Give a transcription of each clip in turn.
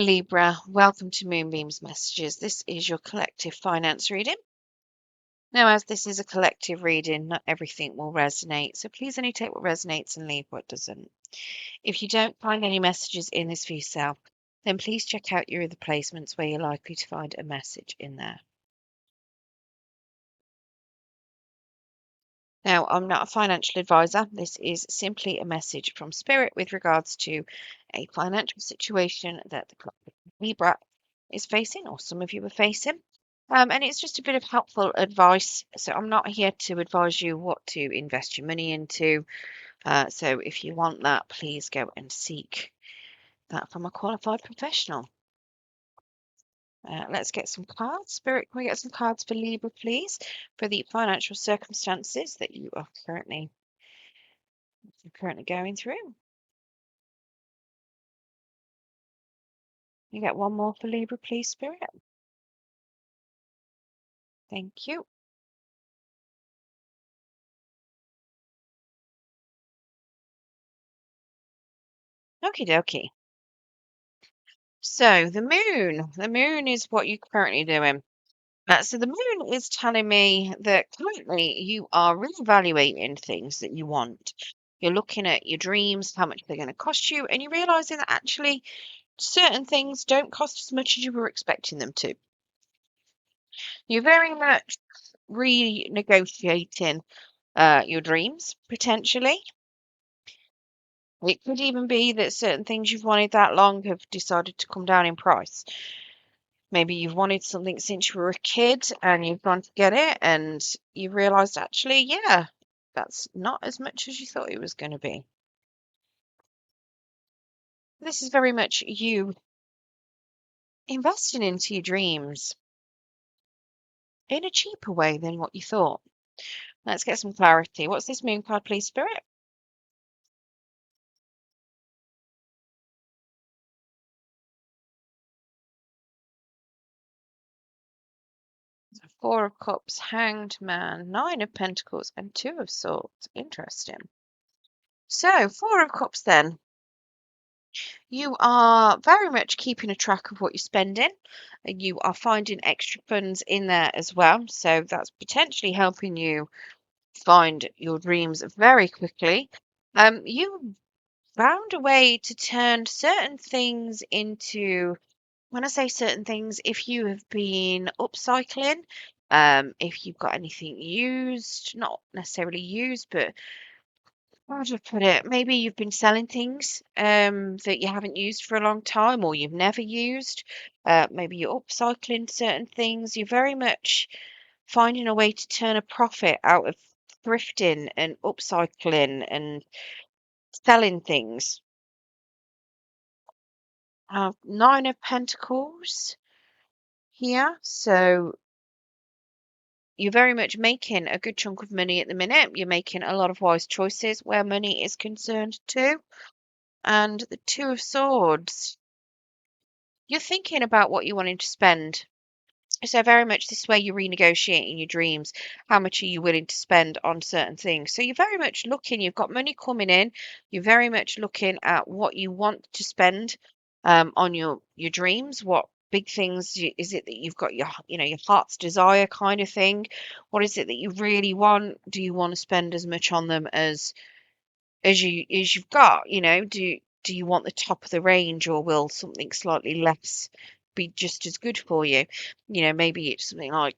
Libra, welcome to Moonbeam's Messages. This is your collective finance reading. Now, as this is a collective reading, not everything will resonate, so please only take what resonates and leave what doesn't. If you don't find any messages in this for yourself, then please check out your other placements where you're likely to find a message in there. Now, I'm not a financial advisor. This is simply a message from Spirit with regards to a financial situation that the collective Libra is facing, or some of you are facing. And it's just a bit of helpful advice. So I'm not here to advise you what to invest your money into. So if you want that, please go and seek that from a qualified professional. Let's get some cards. Spirit, can we get some cards for Libra, please, for the financial circumstances that you are currently going through? You get one more for Libra, please, Spirit. Thank you. Okie dokie. So the moon is what you're currently doing. So the moon is telling me that currently you are reevaluating things that you want. You're looking at your dreams, how much they're going to cost you, and you're realizing that actually certain things don't cost as much as you were expecting them to. You're very much renegotiating your dreams, potentially. It could even be that certain things you've wanted that long have decided to come down in price. Maybe you've wanted something since you were a kid and you've gone to get it and you realised actually, yeah, that's not as much as you thought it was going to be. This is very much you investing into your dreams in a cheaper way than what you thought. Let's get some clarity. What's this moon card, please, Spirit? Four of Cups, Hanged Man, Nine of Pentacles, and Two of Swords. Interesting. So, Four of Cups then. You are very much keeping a track of what you're spending. You are finding extra funds in there as well. So that's potentially helping you find your dreams very quickly. You found a way to turn certain things into, when I say certain things, if you have been upcycling, if you've got anything used, not necessarily used, but how do I put it? Maybe you've been selling things that you haven't used for a long time or you've never used. Maybe you're upcycling certain things. You're very much finding a way to turn a profit out of thrifting and upcycling and selling things. Nine of Pentacles here. So you're very much making a good chunk of money at the minute. You're making a lot of wise choices where money is concerned too. And the Two of Swords. You're thinking about what you're wanting to spend. So very much this way you're renegotiating your dreams. How much are you willing to spend on certain things? So you're very much looking, you've got money coming in. You're very much looking at what you want to spend on your dreams. What big things is it that you've got your heart's desire kind of thing? What is it that you really want? Do you want to spend as much on them as you've got? Do you want the top of the range, or will something slightly less be just as good for you? Maybe it's something like,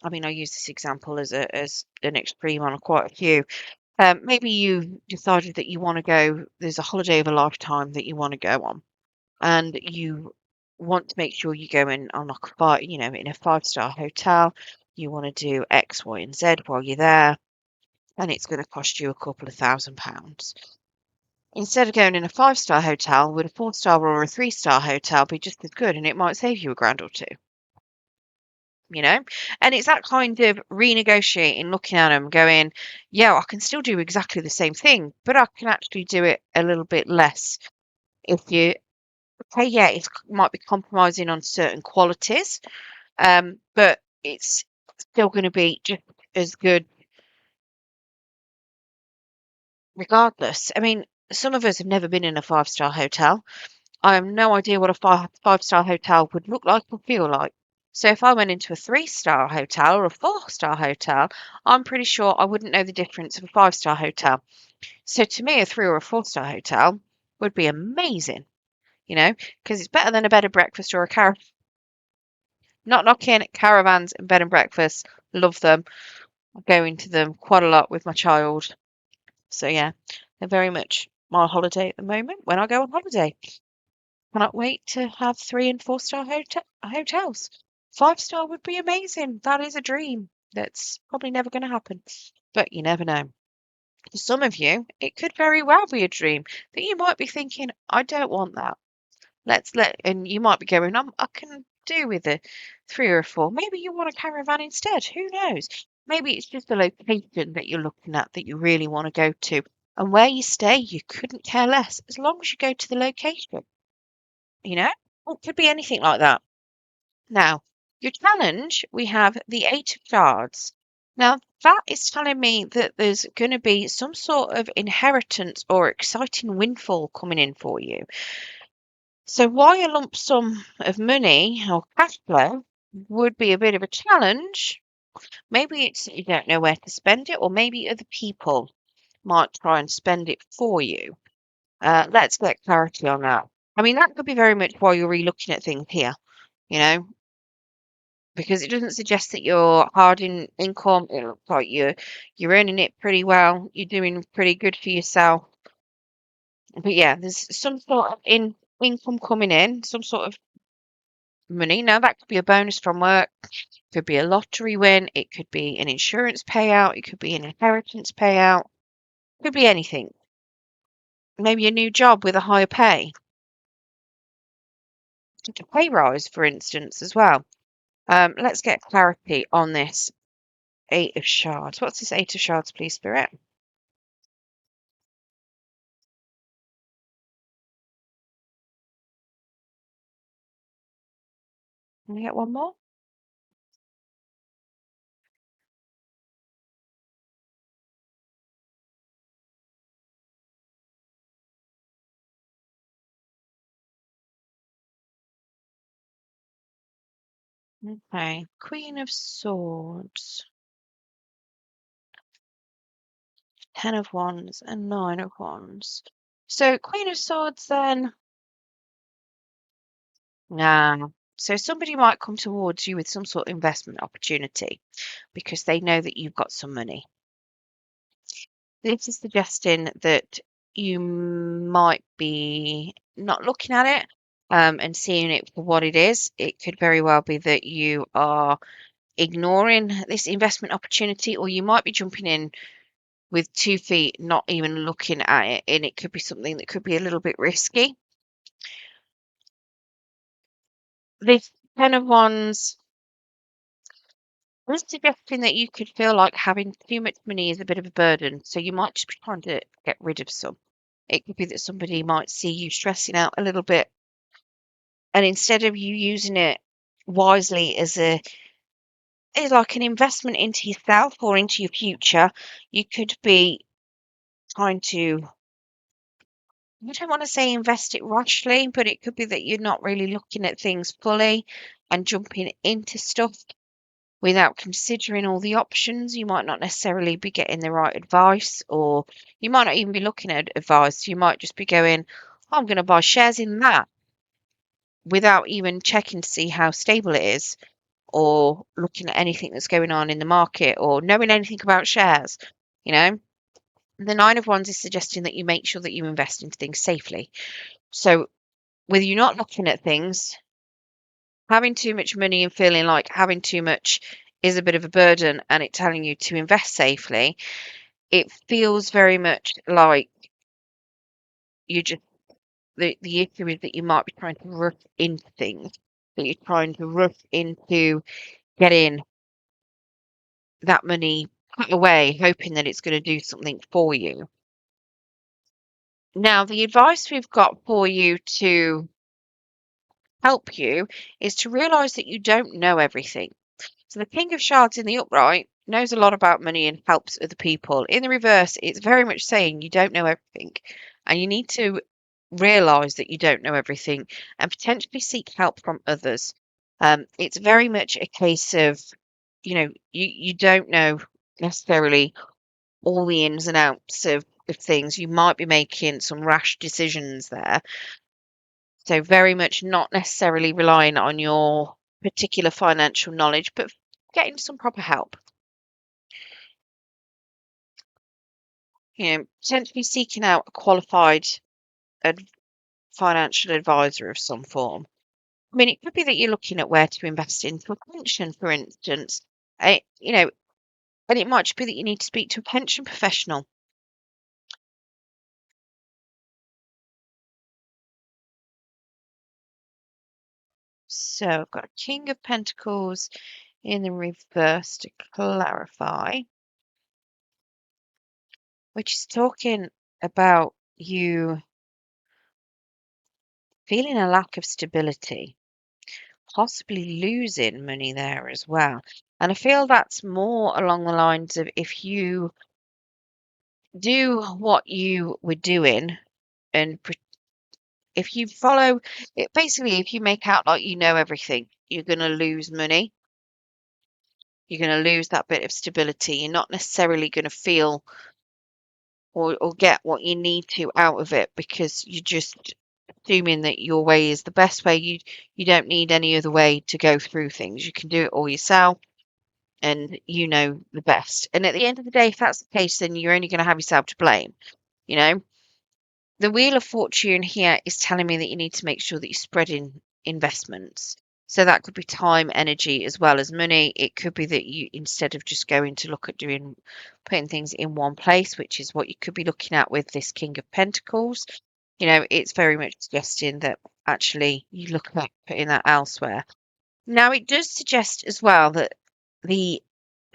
I mean, I use this example as an extreme on quite a few. Maybe you decided that you want to go, there's a holiday of a lifetime that you want to go on, and you want to make sure you go in on like in a 5-star hotel. You want to do X, Y, and Z while you're there, and it's going to cost you a couple of £1,000. Instead of going in a 5-star hotel, would a 4-star or a 3-star hotel be just as good? And it might save you a grand or two, you know? And it's that kind of renegotiating, looking at them, going, yeah, I can still do exactly the same thing, but I can actually do it a little bit less. If you, okay, yeah, it might be compromising on certain qualities, but it's still going to be just as good regardless. I mean, some of us have never been in a 5-star hotel. I have no idea what a five-star hotel would look like or feel like. So if I went into a 3-star hotel or a 4-star hotel, I'm pretty sure I wouldn't know the difference of a 5-star hotel. So to me, a 3 or a 4-star hotel would be amazing, because it's better than a bed and breakfast or a caravan. Not knocking caravans and bed and breakfasts. Love them. I go into them quite a lot with my child. So yeah, they're very much my holiday at the moment when I go on holiday. Cannot wait to have 3 and 4-star hotels. 5-star would be amazing. That is a dream. That's probably never going to happen, but you never know. For some of you, it could very well be a dream that you might be thinking, I don't want that. And you might be going, I can do with a 3 or a 4. Maybe you want a caravan instead. Who knows? Maybe it's just the location that you're looking at that you really want to go to. And where you stay, you couldn't care less as long as you go to the location. It could be anything like that. Now, your challenge, we have the 8 of Shards. Now, that is telling me that there's going to be some sort of inheritance or exciting windfall coming in for you. So why a lump sum of money or cash flow would be a bit of a challenge. Maybe it's that you don't know where to spend it, or maybe other people might try and spend it for you. Let's get clarity on that. I mean, that could be very much why you're re-looking at things here, because it doesn't suggest that you're hard in income. It looks like you're earning it pretty well. You're doing pretty good for yourself. But yeah, there's some sort of income coming in, some sort of money. Now that could be a bonus from work, could be a lottery win, it could be an insurance payout, it could be an inheritance payout, it could be anything. Maybe a new job with a higher pay. A pay rise, for instance, as well. Let's get clarity on this 8 of Shards. What's this 8 of Shards, please, Spirit? Can we get one more? Okay, Queen of Swords, 10 of Wands, and 9 of Wands. So, Queen of Swords, then. Nah. So, somebody might come towards you with some sort of investment opportunity because they know that you've got some money. This is suggesting that you might be not looking at it and seeing it for what it is. It could very well be that you are ignoring this investment opportunity, or you might be jumping in with 2 feet, not even looking at it, and it could be something that could be a little bit risky. This 10 of Wands is suggesting that you could feel like having too much money is a bit of a burden, so you might just be trying to get rid of some. It could be that somebody might see you stressing out a little bit, and instead of you using it wisely as like an investment into yourself or into your future, you could be trying to, I don't want to say invest it rashly, but it could be that you're not really looking at things fully and jumping into stuff without considering all the options. You might not necessarily be getting the right advice, or you might not even be looking at advice. You might just be going, I'm going to buy shares in that without even checking to see how stable it is, or looking at anything that's going on in the market, or knowing anything about shares. The 9 of Wands is suggesting that you make sure that you invest into things safely. So with you not looking at things, having too much money and feeling like having too much is a bit of a burden, and it telling you to invest safely, it feels very much like you just the issue is that you might be trying to rush into things, that you're trying to rush into getting that money put away, hoping that it's going to do something for you. Now, the advice we've got for you to help you is to realize that you don't know everything. So the King of Shards in the upright knows a lot about money and helps other people. In the reverse, it's very much saying you don't know everything, and you need to realize that you don't know everything and potentially seek help from others. It's very much a case of, you don't know necessarily all the ins and outs of things. You might be making some rash decisions there. So very much not necessarily relying on your particular financial knowledge, but getting some proper help. Potentially seeking out a qualified ad financial advisor of some form. I mean, it could be that you're looking at where to invest into a pension, for instance. And it might just be that you need to speak to a pension professional. So I've got a King of Pentacles in the reverse to clarify, which is talking about you feeling a lack of stability, possibly losing money there as well. And I feel that's more along the lines of if you do what you were doing and if you follow it, basically, if you make out like you know everything, you're going to lose money. You're going to lose that bit of stability. You're not necessarily going to feel or get what you need to out of it because you're just assuming that your way is the best way. You don't need any other way to go through things. You can do it all yourself and you know the best. And at the end of the day, if that's the case, then you're only going to have yourself to blame. You know, the Wheel of Fortune here is telling me that you need to make sure that you're spreading investments. So that could be time, energy, as well as money. It could be that you, instead of just going to look at putting things in one place, which is what you could be looking at with this King of Pentacles, it's very much suggesting that actually you look at putting that elsewhere. Now, it does suggest as well that the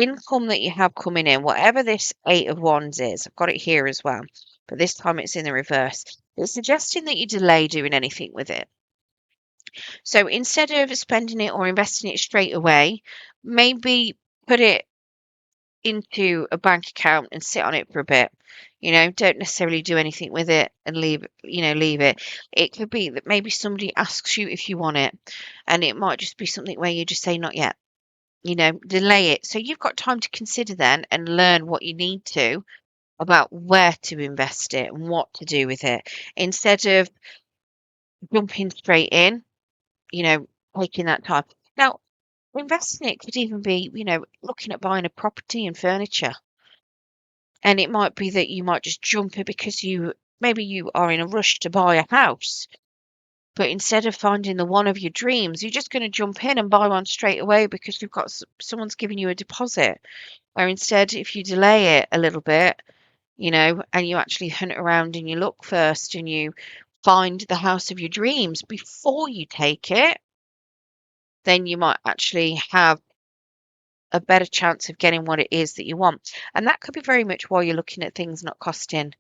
income that you have coming in, whatever this Eight of Wands is, I've got it here as well, but this time it's in the reverse. It's suggesting that you delay doing anything with it. So instead of spending it or investing it straight away, maybe put it into a bank account and sit on it for a bit. Don't necessarily do anything with it and leave it. It could be that maybe somebody asks you if you want it, and it might just be something where you just say not yet. Delay it. So you've got time to consider then and learn what you need to about where to invest it and what to do with it instead of jumping straight in, you know, taking that time. Now, investing it could even be, looking at buying a property and furniture. And it might be that you might just jump it because maybe you are in a rush to buy a house. But instead of finding the one of your dreams, you're just going to jump in and buy one straight away because you've got someone's giving you a deposit. Or instead, if you delay it a little bit, and you actually hunt around and you look first and you find the house of your dreams before you take it, then you might actually have a better chance of getting what it is that you want. And that could be very much while you're looking at things not costing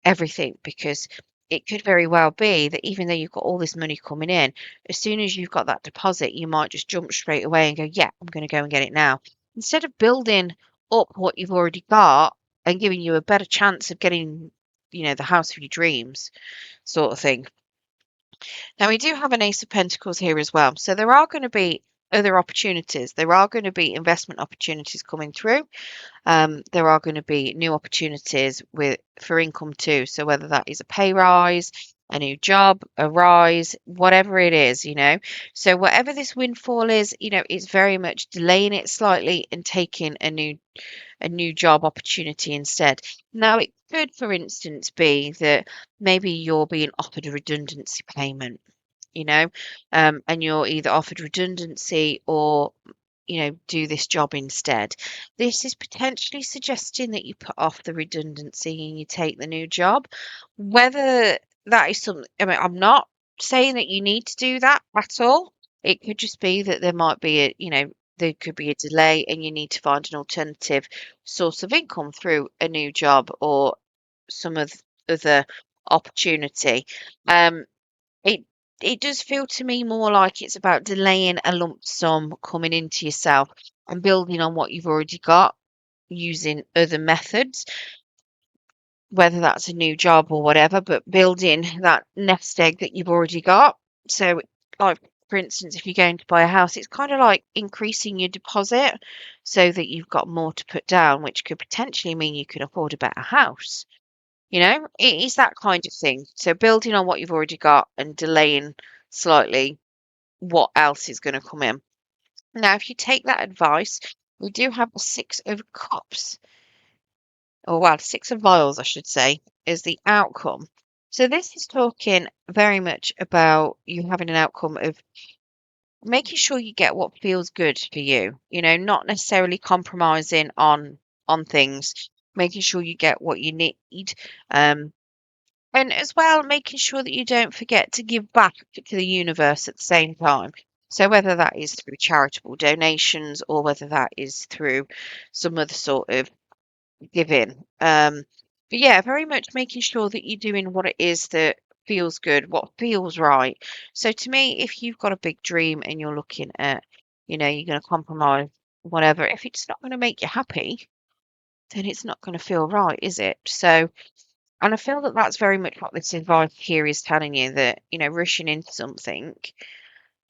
everything, because it could very well be that even though you've got all this money coming in, as soon as you've got that deposit, you might just jump straight away and go, yeah, I'm going to go and get it now. Instead of building up what you've already got and giving you a better chance of getting, the house of your dreams sort of thing. Now, we do have an Ace of Pentacles here as well. So there are going to be other opportunities. There are going to be investment opportunities coming through. There are going to be new opportunities for income too. So whether that is a pay rise, a new job, a rise, whatever it is, So whatever this windfall is, it's very much delaying it slightly and taking a new job opportunity instead. Now, it could, for instance, be that maybe you're being offered a redundancy payment, and you're either offered redundancy or do this job instead. This is potentially suggesting that you put off the redundancy and you take the new job. Whether that is something, I'm not saying that you need to do that at all. It could just be that there might be there could be a delay and you need to find an alternative source of income through a new job or some other opportunity. It it does feel to me more like it's about delaying a lump sum coming into yourself and building on what you've already got using other methods. whether that's a new job or whatever, but building that nest egg that you've already got. So, like, for instance, if you're going to buy a house, it's kind of like increasing your deposit so that you've got more to put down, which could potentially mean you can afford a better house. It is that kind of thing. So, building on what you've already got and delaying slightly what else is going to come in. Now, if you take that advice, we do have the Six of Cups, or well, Six of Vials, I should say, is the outcome. So this is talking very much about you having an outcome of making sure you get what feels good for you, not necessarily compromising on things, making sure you get what you need. Um, and as well, making sure that you don't forget to give back to the universe at the same time. So whether that is through charitable donations or whether that is through some other sort of giving. But yeah, very much making sure that you're doing what it is that feels good, what feels right. So to me, if you've got a big dream and you're looking at, you're going to compromise, whatever, if it's not going to make you happy, then it's not going to feel right, is it? So, and I feel that that's very much what this advice here is telling you, that, rushing into something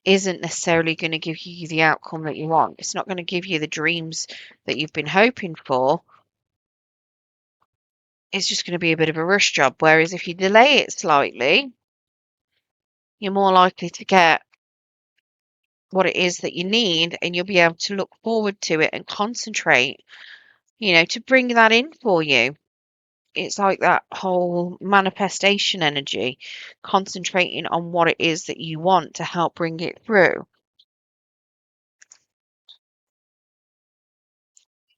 isn't necessarily going to give you the outcome that you want. It's not going to give you the dreams that you've been hoping for. It's just going to be a bit of a rush job. Whereas if you delay it slightly, you're more likely to get what it is that you need, and you'll be able to look forward to it and concentrate, to bring that in for you. It's like that whole manifestation energy, concentrating on what it is that you want to help bring it through.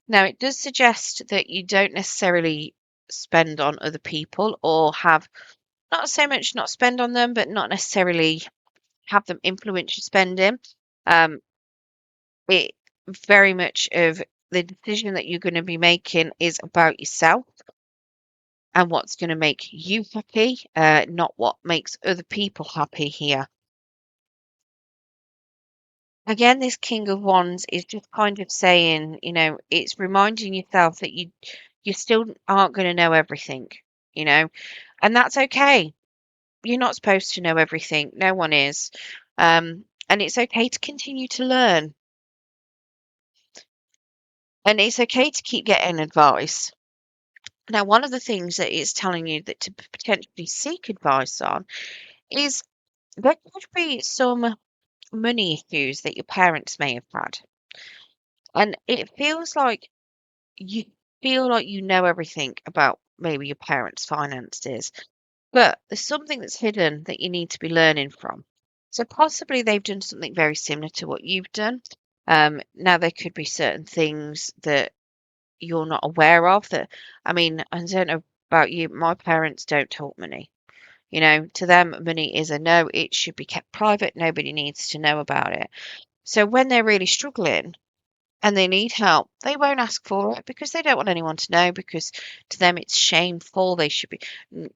Now, it does suggest that you don't necessarily spend on other people, or have not so much not spend on them, but not necessarily have them influence your spending. Um, it very much of the decision that you're going to be making is about yourself and what's going to make you happy, not what makes other people happy here. Again, this King of Wands is just kind of saying, it's reminding yourself that you still aren't going to know everything, you know, and that's okay. You're not supposed to know everything. No one is. And it's okay to continue to learn. And it's okay to keep getting advice. Now, one of the things that it's telling you that to potentially seek advice on is there could be some money issues that your parents may have had. And it feels like you feel like you know everything about maybe your parents' finances, but there's something that's hidden that you need to be learning from. So possibly they've done something very similar to what you've done. Now there could be certain things that you're not aware of that. I mean, I don't know about you, my parents don't talk money. To them, money is a no, it should be kept private. Nobody needs to know about it. So when they're really struggling and they need help, they won't ask for it because they don't want anyone to know, because to them it's shameful. They should be,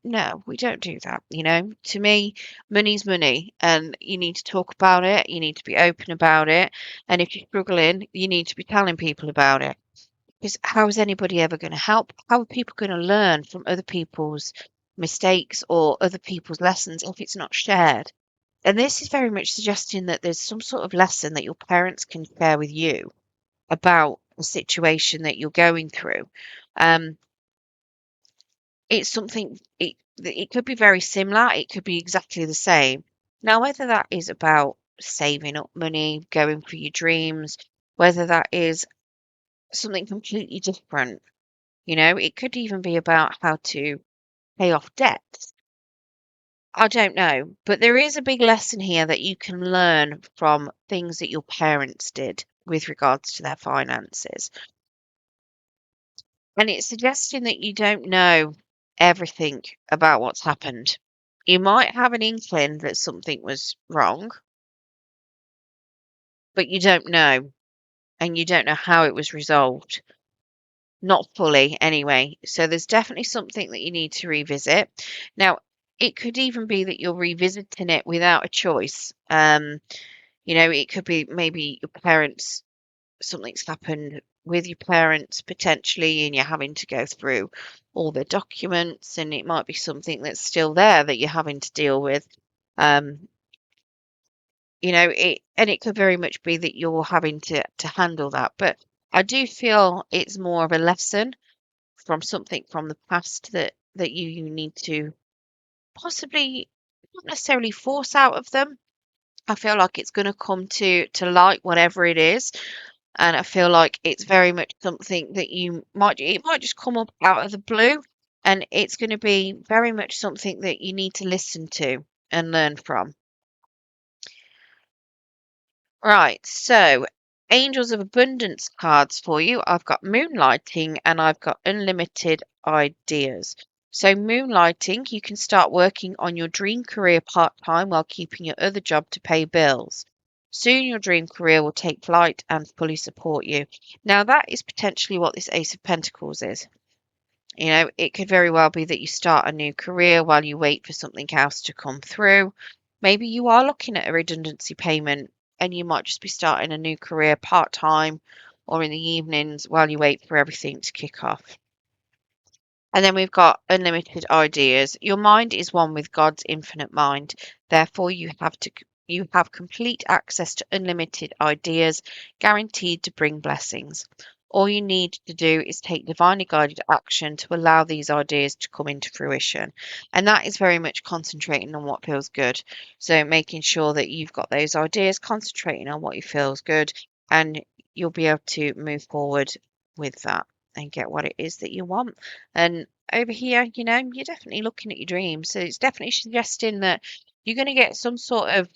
no, we don't do that. To me, money's money and you need to talk about it. You need to be open about it. And if you're struggling, you need to be telling people about it. Because how is anybody ever going to help? How are people going to learn from other people's mistakes or other people's lessons if it's not shared? And this is very much suggesting that there's some sort of lesson that your parents can share with you about the situation that you're going through. Um, it's something, it could be very similar, it could be exactly the same. Now, whether that is about saving up money, going for your dreams, whether that is something completely different, it could even be about how to pay off debts. I don't know, but there is a big lesson here that you can learn from things that your parents did with regards to their finances. And it's suggesting that you don't know everything about what's happened. You might have an inkling that something was wrong, but you don't know, and you don't know how it was resolved. Not fully, anyway. So there's definitely something that you need to revisit. Now, it could even be that you're revisiting it without a choice. It could be maybe your parents something's happened with your parents potentially, and you're having to go through all the documents, and it might be something that's still there that you're having to deal with. Um, it could very much be that you're having to handle that. But I do feel it's more of a lesson from something from the past that you need to possibly not necessarily force out of them. I feel like it's going to come to light, whatever it is, and I feel like it's very much something that it might just come up out of the blue, and it's going to be very much something that you need to listen to and learn from. Right, so Angels of Abundance cards for you. I've got Moonlighting and I've got Unlimited Ideas. So, Moonlighting, you can start working on your dream career part time while keeping your other job to pay bills. Soon, your dream career will take flight and fully support you. Now, that is potentially what this Ace of Pentacles is. It could very well be that you start a new career while you wait for something else to come through. Maybe you are looking at a redundancy payment and you might just be starting a new career part time or in the evenings while you wait for everything to kick off. And then we've got unlimited ideas. Your mind is one with God's infinite mind. Therefore, you have complete access to unlimited ideas, guaranteed to bring blessings. All you need to do is take divinely guided action to allow these ideas to come into fruition. And that is very much concentrating on what feels good. So making sure that you've got those ideas, concentrating on what you feels good, and you'll be able to move forward with that and get what it is that you want. And over here, you're definitely looking at your dreams. So it's definitely suggesting that you're going to get some sort of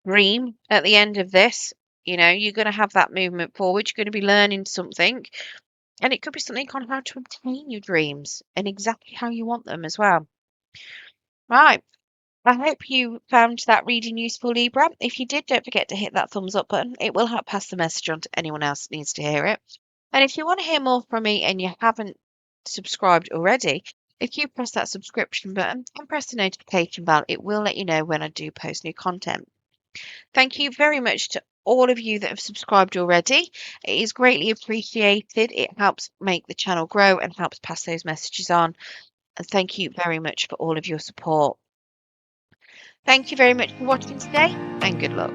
dream at the end of this. You're going to have that movement forward. You're going to be learning something. And it could be something on how to obtain your dreams and exactly how you want them as well. Right. I hope you found that reading useful, Libra. If you did, don't forget to hit that thumbs up button. It will help pass the message on to anyone else that needs to hear it. And if you want to hear more from me and you haven't subscribed already, if you press that subscription button and press the notification bell, it will let you know when I do post new content. Thank you very much to all of you that have subscribed already. It is greatly appreciated. It helps make the channel grow and helps pass those messages on. And thank you very much for all of your support. Thank you very much for watching today, and good luck.